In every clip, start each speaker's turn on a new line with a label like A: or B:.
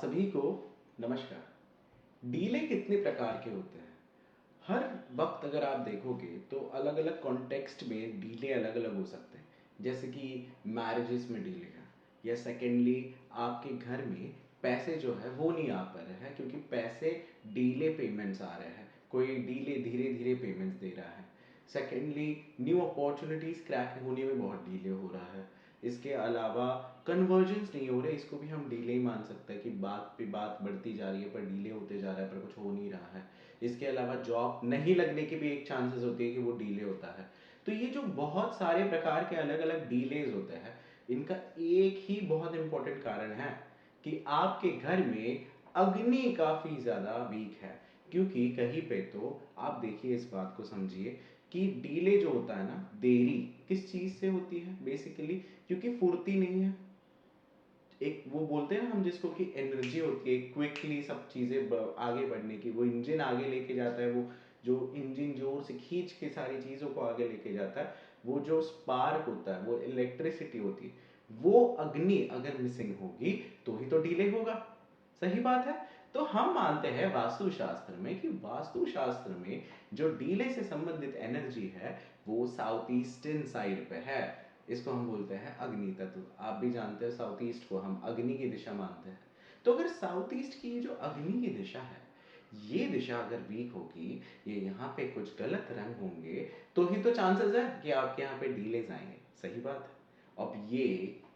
A: सभी को नमस्कार। डीले कितने प्रकार के होते हैं? हर वक्त अगर आप देखोगे तो अलग अलग कॉन्टेक्स्ट में डीले अलग अलग हो सकते हैं। जैसे कि मैरिजेस में डीले है, या सेकेंडली आपके घर में पैसे जो है वो नहीं आ पा रहे हैं क्योंकि पैसे डीले पेमेंट्स आ रहे हैं, कोई डीले धीरे धीरे पेमेंट्स दे रहा है। सेकेंडली न्यू अपॉर्चुनिटीज़ क्रैक होने में बहुत डीले हो रहा है। इसके अलावा कन्वर्जेंस नहीं हो रहे, इसको भी हम डीले ही मान सकते हैं कि बात पे बात बढ़ती जा रही है पर डीले होते जा रहा है, पर कुछ हो नहीं रहा है। इसके अलावा जॉब नहीं लगने की भी एक चांसेस होती है कि वो डीले होता है। तो ये जो बहुत सारे प्रकार के अलग अलग डीलेज होते हैं, इनका एक ही बहुत इंपॉर्टेंट कारण है कि आपके घर में अग्नि काफी ज्यादा वीक है। क्योंकि कहीं पे तो आप देखिए, इस बात को समझिए कि डीले जो होता है ना, देरी किस चीज से होती है बेसिकली, क्योंकि फुर्ती नहीं है। एक वो बोलते हैं ना हम जिसको कि एनर्जी होती है क्विकली सब चीजें आगे बढ़ने की, वो इंजन आगे लेके जाता है, वो जो इंजन जोर से खींच के सारी चीजों को आगे लेके जाता है, वो जो स्पार्क होता है, वो इलेक्ट्रिसिटी होती है, वो अग्नि अगर मिसिंग होगी तो ही तो डिले होगा। सही बात है। तो हम मानते हैं वास्तुशास्त्र में कि वास्तुशास्त्र में जो डीले से संबंधित एनर्जी है वो साउथ ईस्टर्न साइड पे है। इसको हम बोलते हैं अग्नि तत्व। आप भी जानते हो साउथ ईस्ट को हम अग्नि की दिशा मानते हैं। तो अगर साउथ ईस्ट की जो अग्नि की दिशा है, ये दिशा अगर वीक होगी, ये यहाँ पे कुछ गलत रंग होंगे, तो ही तो चांसेस है कि आपके यहाँ पे डीलेज आएंगे। सही बात है। अब ये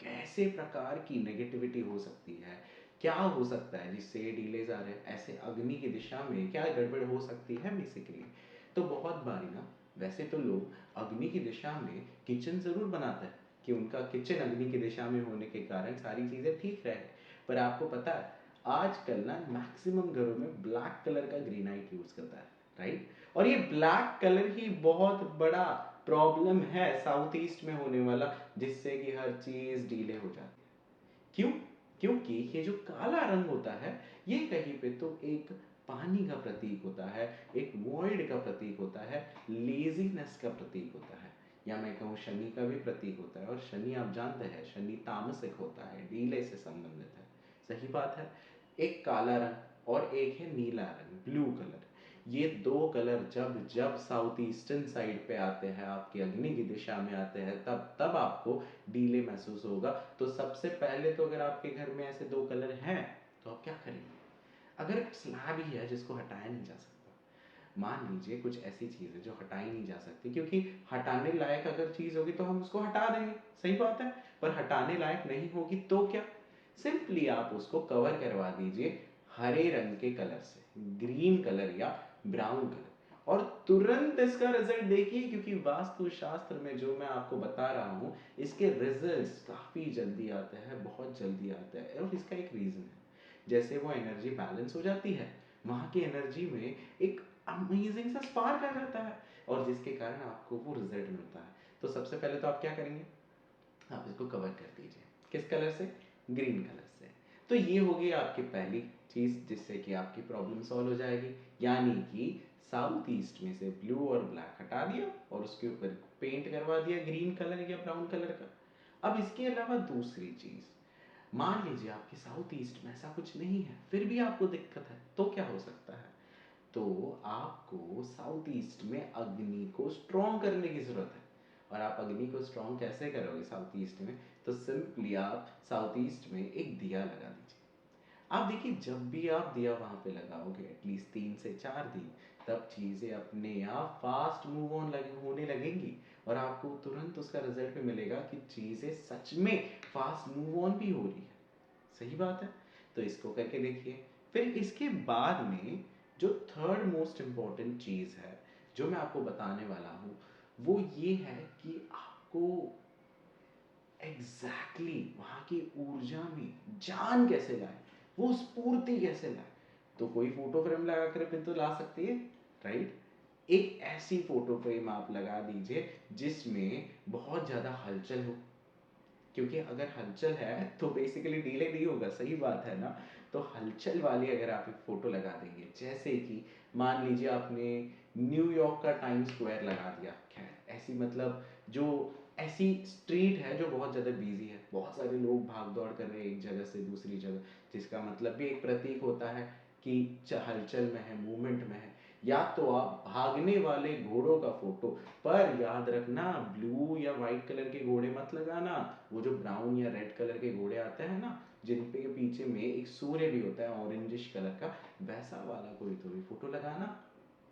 A: कैसे प्रकार की नेगेटिविटी हो सकती है, क्या हो सकता है जिससे ये डीलेज आ रहे हैं, ऐसे अग्नि की दिशा में क्या गड़बड़ हो सकती है बेसिकली। तो बहुत बारी ना, वैसे तो लोग अग्नि की दिशा में किचन जरूर बनाते हैं कि उनका किचन अग्नि की दिशा में होने के कारण सारी चीजें ठीक रहे। पर आपको पता है आजकल ना मैक्सिमम घरों में ब्लैक कलर का ग्रेनाइट यूज करता है, राइट? और ये ब्लैक कलर ही बहुत बड़ा प्रॉब्लम है साउथ ईस्ट में होने वाला, जिससे कि हर चीज डीले हो जाती है। क्यों? क्योंकि ये जो काला रंग होता है, ये कहीं पे तो एक पानी का प्रतीक होता है, एक वॉइड का प्रतीक होता है, लेजीनेस का प्रतीक होता है, या मैं कहूँ शनि का भी प्रतीक होता है। और शनि आप जानते हैं शनि तामसिक होता है, डीले से संबंधित है। सही बात है। एक काला रंग और एक है नीला रंग, ब्लू कलर। ये दो कलर जब जब साउथ ईस्टर्न साइड पे आते हैं, आपकी अग्नि की दिशा में आते हैं, तब तब आपको डीले महसूस होगा। तो सबसे पहले तो अगर आपके घर में ऐसे दो कलर हैं तो आप क्या करेंगे? अगर स्लैब ही है जिसको हटाया नहीं जा सकता, मान लीजिए कुछ ऐसी चीज है जो हटाई नहीं जा सकती, क्योंकि हटाने लायक अगर चीज होगी तो हम उसको हटा देंगे, सही बात है। पर हटाने लायक नहीं होगी तो क्या? सिंपली आप उसको कवर करवा दीजिए हरे रंग के कलर से, ग्रीन कलर या ब्राउन कलर, और तुरंत इसका रिजल्ट देखिए। क्योंकि वास्तुशास्त्र में जो मैं आपको बता रहा हूं, इसके रिजल्ट्स काफी जल्दी आते हैं, बहुत जल्दी आते हैं। और इसका एक रीजन है, जैसे वो एनर्जी बैलेंस हो जाती है, वहां की एनर्जी में एक अमेजिंग सा स्पार्क आ जाता है, और जिसके कारण आपको वो रिजल्ट मिलता है। तो सबसे पहले तो आप क्या करेंगे, आप इसको कवर कर दीजिए। किस कलर से? ग्रीन कलर से। तो ये होगी आपकी पहली चीज जिससे कि आपकी प्रॉब्लम सॉल्व हो जाएगी। यानी कि साउथ ईस्ट में से ब्लू और ब्लैक हटा दिया और उसके ऊपर पेंट करवा दिया ग्रीन कलर या ब्राउन कलर का। अब इसके अलावा दूसरी चीज, मान लीजिए आपके साउथ ईस्ट में ऐसा कुछ नहीं है, फिर भी आपको दिक्कत है, तो क्या हो सकता है? तो आपको साउथ ईस्ट में अग्नि को स्ट्रॉन्ग करने की जरूरत है। और आप अग्नि को स्ट्रॉन्ग कैसे करोगे साउथ ईस्ट में? तो सिंपली आप साउथ ईस्ट में एक दिया लगा दीजिए। आप देखिए, जब भी आप दिया वहां पे लगाओगे एटलीस्ट 3 से 4 दिन, तब चीजें अपने आप फास्ट मूव ऑन होने लगेंगी, और आपको तुरंत उसका रिजल्ट भी मिलेगा कि चीजें सच में फास्ट मूव ऑन भी हो रही है। सही बात है। तो इसको करके देखिए। फिर इसके बाद में जो थर्ड मोस्ट इंपॉर्टेंट चीज है जो मैं आपको बताने वाला हूं, वो ये है कि आपको एग्जैक्टली वहां की ऊर्जा में जान कैसे लाए, वो स्फूर्ति कैसे लाए। तो कोई फोटो फ्रेम लगा कर भी तो ला सकती है, राइट? एक ऐसी फोटो फ्रेम आप लगा दीजिए जिसमें बहुत ज्यादा हलचल हो, क्योंकि अगर हलचल है तो बेसिकली डिले नहीं होगा। सही बात है ना? तो हलचल वाली अगर आप एक फोटो लगा देंगे, जैसे कि मान लीजिए आपने न्यूयॉर्क का टाइम स्क्वायर लगा दिया, खैर ऐसी मतलब जो ऐसी स्ट्रीट है जो बहुत ज़्यादा बिजी है, बहुत सारे लोग भाग दौड़ कर रहे हैं एक जगह से दूसरी जगह, जिसका मतलब भी एक प्रतीक होता है कि हलचल में है, मूवमेंट में है। या तो आप भागने वाले घोड़ों का फोटो, पर याद रखना ब्लू या वाइट कलर के घोड़े मत लगाना, वो जो ब्राउन या रेड कलर के घोड़े आते हैं ना, जिन पे के पीछे में एक सूर्य भी होता है ऑरेंजिश कलर का, वैसा वाला कोई तो भी फोटो लगाना,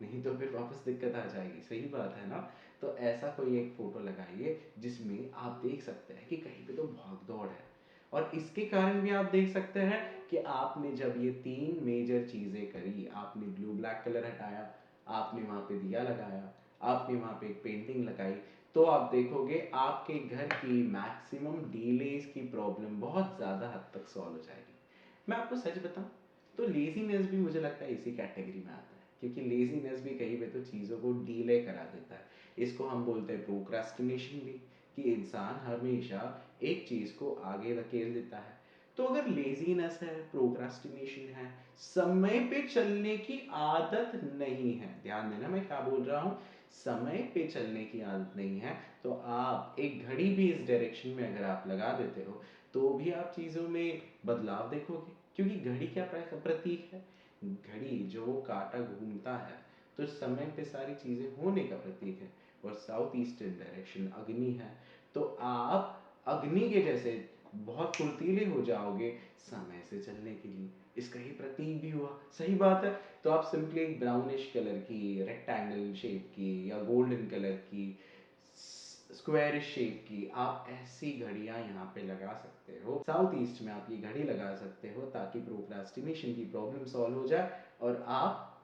A: नहीं तो फिर वापस दिक्कत आ जाएगी। सही बात है ना? तो ऐसा कोई एक फोटो लगाइए जिसमें आप देख सकते हैं कि कहीं पे तो भाग दौड़ है। और इसके कारण भी आप देख सकते हैं कि आपने जब ये तीन मेजर चीजें करी, आपने ब्लू ब्लैक कलर हटाया, आपने वहां पे दिया लगाया, आपने वहां पे एक पेंटिंग लगाई, तो आप देखोगे आपके घर की मैक्सिमम डीलेज की प्रॉब्लम बहुत ज्यादा हद तक सॉल्व हो जाएगी। मैं आपको सच बताऊं तो लेजीनेस भी मुझे लगता है इसी कैटेगरी में आता है, क्योंकि लेजीनेस भी कहीं पे तो चीज़ों को डीले करा देता है। इसको हम बोलते हैं प्रोक्रास्टिनेशन भी, कि इंसान हमेशा एक चीज़ को आगे धकेल देता है। तो अगर लेजीनेस है, प्रोक्रास्टिनेशन है, समय पे चलने की आदत नहीं है, ध्यान देना मैं क्या बोल रहा हूँ, समय पे चलने की आदत नहीं है, तो आप एक घड़ी भी इस डायरेक्शन में अगर आप लगा देते हो तो भी आप चीज़ों में बदलाव देखोगे। क्योंकि घड़ी क्या प्रतीक है, घड़ी जो वो काटा घूमता है, तो समय पे सारी चीजें होने का प्रतीक है। और साउथ ईस्टर्न डायरेक्शन अग्नि है, तो आप अग्नि के जैसे बहुत फुर्तीले हो जाओगे समय से चलने के लिए, इसका ही प्रतीक भी हुआ। सही बात है। तो आप सिंपली एक ब्राउनिश कलर की रेक्टेंगल शेप की या गोल्डन कलर की स्क्वायर शेप की आप ऐसी घड़ियां यहाँ पे लगा सकते हो, साउथ ईस्ट में आप ये घड़ी लगा सकते हो, ताकि प्रोक्रास्टिनेशन की प्रॉब्लम सॉल्व हो जाए और आप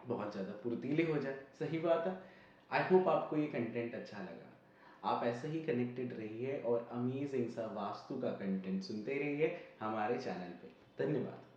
A: बहुत ज़्यादा फुर्तीले हो जाए। सही बात है। आई होप आपको ये कंटेंट अच्छा लगा। आप ऐसे ही कनेक्टेड रहिए और अमेजिंग सा वास्तु का कंटेंट सुनते रहिए हमारे चैनल पे। धन्यवाद।